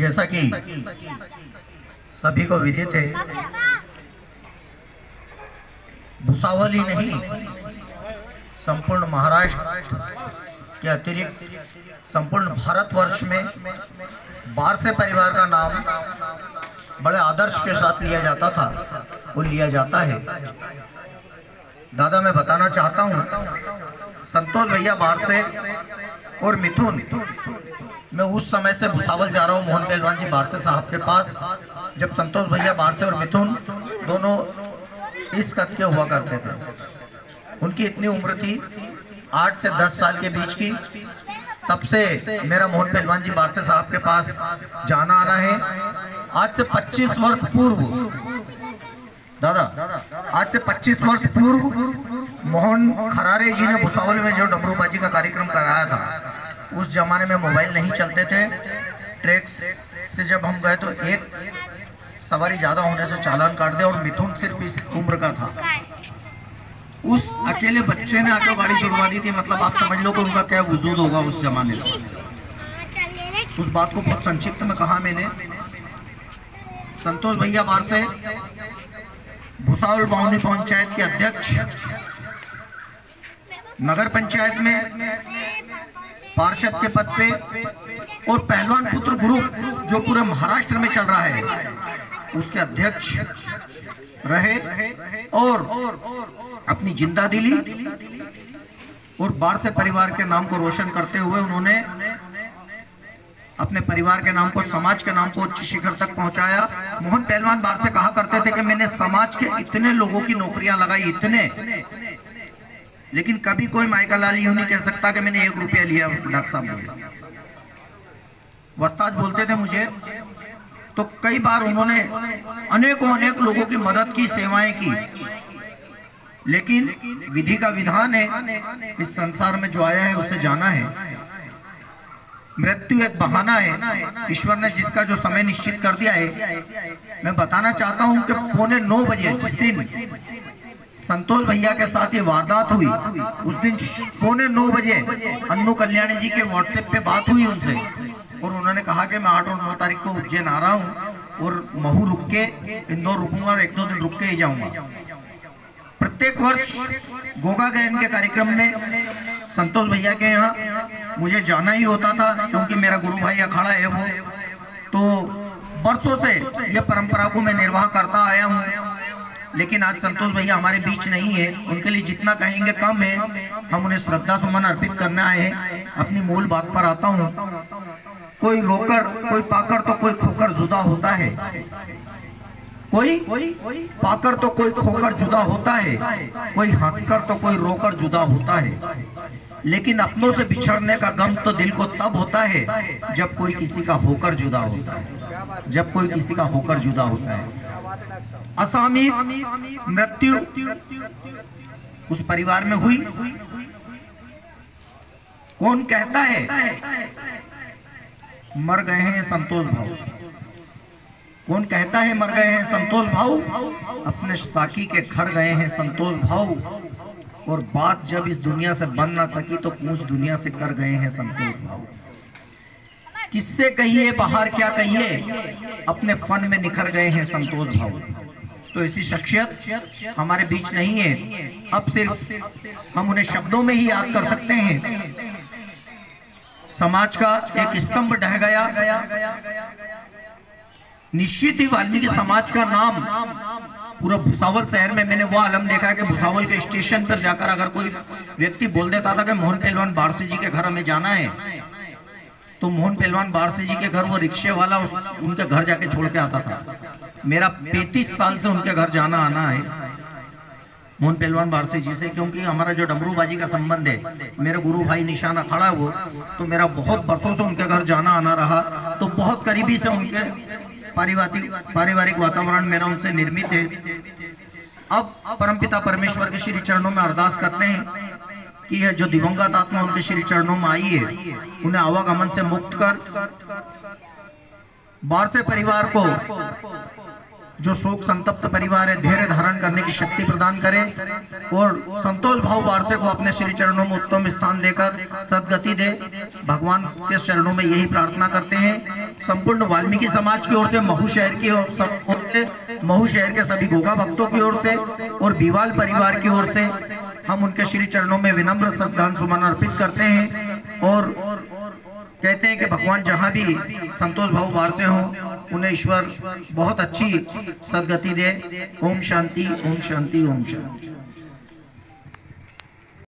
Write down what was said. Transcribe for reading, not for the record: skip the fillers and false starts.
जैसा कि सभी को विदित है, भुसावल ही नहीं संपूर्ण महाराष्ट्र के अतिरिक्त संपूर्ण भारतवर्ष में बारसे परिवार का नाम बड़े आदर्श के साथ लिया जाता था, वो लिया जाता है। दादा, मैं बताना चाहता हूँ, संतोष भैया बारसे और मिथुन, मैं उस समय से भुसावल जा रहा हूँ मोहन पहलवान जी बारसे साहब के पास, जब संतोष भैया बारसे और मिथुन दोनों इस कद के हुआ करते थे। उनकी इतनी उम्र थी 8 से 10 साल के बीच की। तब से मेरा मोहन पहलवान जी बारसे साहब के पास जाना आना है। आज से 25 वर्ष पूर्व दादा, आज से 25 वर्ष पूर्व मोहन खरारे जी ने भुसावल में जो डमरूबाजी का कार्यक्रम कराया था, उस जमाने में मोबाइल नहीं चलते थे। ट्रैक्स से जब हम गए तो एक सवारी ज्यादा होने से चालान काट दे, और मिथुन सिर्फ इस उम्र का था। उस अकेले बच्चे ने आके गाड़ी छुड़वा दी थी। मतलब आप समझ लो कि उनका क्या वजूद होगा उस जमाने में। उस बात को बहुत संक्षिप्त में कहा मैंने। संतोष भैया बारसे भुसावल बावनी पंचायत के अध्यक्ष, नगर पंचायत में पार्षद के पद पे, और पहलवान पुत्र ग्रुप जो पूरे महाराष्ट्र में चल रहा है उसके अध्यक्ष रहे, और अपनी जिंदादिली और बारसे परिवार के नाम को रोशन करते हुए उन्होंने अपने परिवार के नाम को, समाज के नाम को उच्च शिखर तक पहुंचाया। मोहन पहलवान बारसे कहा करते थे कि मैंने समाज के इतने लोगों की नौकरियां लगाई, इतने, लेकिन कभी कोई माइका लाल यूं नहीं कह सकता कि मैंने 1 रुपया लिया। डॉक्टर साहब बोले, वस्ताद बोलते थे मुझे, तो कई बार उन्होंने अनेक लोगों की मदद की, सेवाएं की। लेकिन विधि का विधान है, इस संसार में जो आया है उसे जाना है। मृत्यु एक बहाना है, ईश्वर ने जिसका जो समय निश्चित कर दिया है। मैं बताना चाहता हूं कि 8:45 बजे जिस दिन संतोष भैया के साथ ये वारदात हुई, उस दिन 8:45 बजे अन्नू कल्याणी जी के व्हाट्सएप पे बात हुई उनसे, और उन्होंने कहा कि मैं 8 और 9 तारीख को उज्जैन आ रहा हूँ, और महू रुक के इंदौर रुकूंगा और 1-2 दिन रुक के ही जाऊंगा। प्रत्येक वर्ष गोगा गायन के कार्यक्रम में संतोष भैया के यहाँ मुझे जाना ही होता था, क्योंकि मेरा गुरु भाई अखाड़ा है वो। तो बरसों से ये परंपरा को मैं निर्वाह करता आया हूँ। लेकिन आज संतोष भैया हमारे बीच नहीं है, उनके लिए जितना कहेंगे कम है। हम उन्हें श्रद्धा सुमन अर्पित करने आए हैं। अपनी मूल बात पर आता हूँ। कोई रोकर, कोई पाकर तो कोई खोकर जुदा होता है, कोई पाकर तो कोई खोकर जुदा होता है, कोई हंसकर तो कोई रोकर जुदा होता है। लेकिन अपनों से बिछड़ने का गम तो दिल को तब होता है जब कोई किसी का होकर जुदा होता है, जब कोई किसी का होकर जुदा होता है। असामयिक मृत्यु उस परिवार में हुई। कौन कहता है मर गए हैं संतोष भाऊ? कौन कहता है मर गए हैं संतोष भाऊ? अपने साकी के घर गए हैं संतोष भाऊ, और बात जब इस दुनिया से बन ना सकी तो पूछ दुनिया से कर गए हैं संतोष भाऊ। किससे कहिए बाहर क्या कहिए, अपने फन में निखर गए हैं संतोष भाऊ। तो ऐसी शख्सियत हमारे बीच नहीं है। अब सिर्फ हम उन्हें शब्दों में ही याद कर सकते हैं। समाज का एक स्तंभ ढह गया। निश्चित ही वाल्मीकि समाज का नाम पूरा भुसावल शहर में, मैंने वो आलम देखा कि भुसावल के स्टेशन पर जाकर अगर कोई व्यक्ति बोल देता था कि मोहन पहलवान बारसे जी के घर हमें जाना है, तो मोहन पहलवान बारसे जी के घर वो रिक्शे वाला उनके घर जाके छोड़ के आता था। मेरा 35 साल से उनके घर जाना आना है मोहन पहलवान बारसे जी से, क्योंकि हमारा जो डमरूबाजी का संबंध है, मेरे गुरु भाई निशान अखाड़ा वो, तो मेरा बहुत बरसों से उनके घर जाना आना रहा। तो बहुत करीबी से उनके पारिवारिक वातावरण मेरा उनसे निर्मित है। अब परमपिता परमेश्वर के श्री चरणों में अरदास करते हैं कि यह जो दिवंगत आत्मा उनके श्री चरणों में आई है, उन्हें आवागमन से मुक्त कर बारसे परिवार को जो शोक संतप्त परिवार है धैर्य धारण करने की शक्ति प्रदान करे और संतोष भाव वारसे को अपने श्री चरणों में उत्तम स्थान देकर सदगति दे। भगवान के चरणों में यही प्रार्थना करते हैं। संपूर्ण वाल्मीकि समाज की ओर से, महू शहर की ओर से, महू शहर के सभी गोगा भक्तों की ओर से और बीवाल परिवार की ओर से हम उनके श्री चरणों में विनम्र श्रद्धांजलि सुमन अर्पित करते हैं और कहते हैं कि भगवान जहां भी संतोष भाव वारसे हों उन्हें ईश्वर बहुत अच्छी सदगति दे। ओम शांति, ओम शांति, ओम शांति।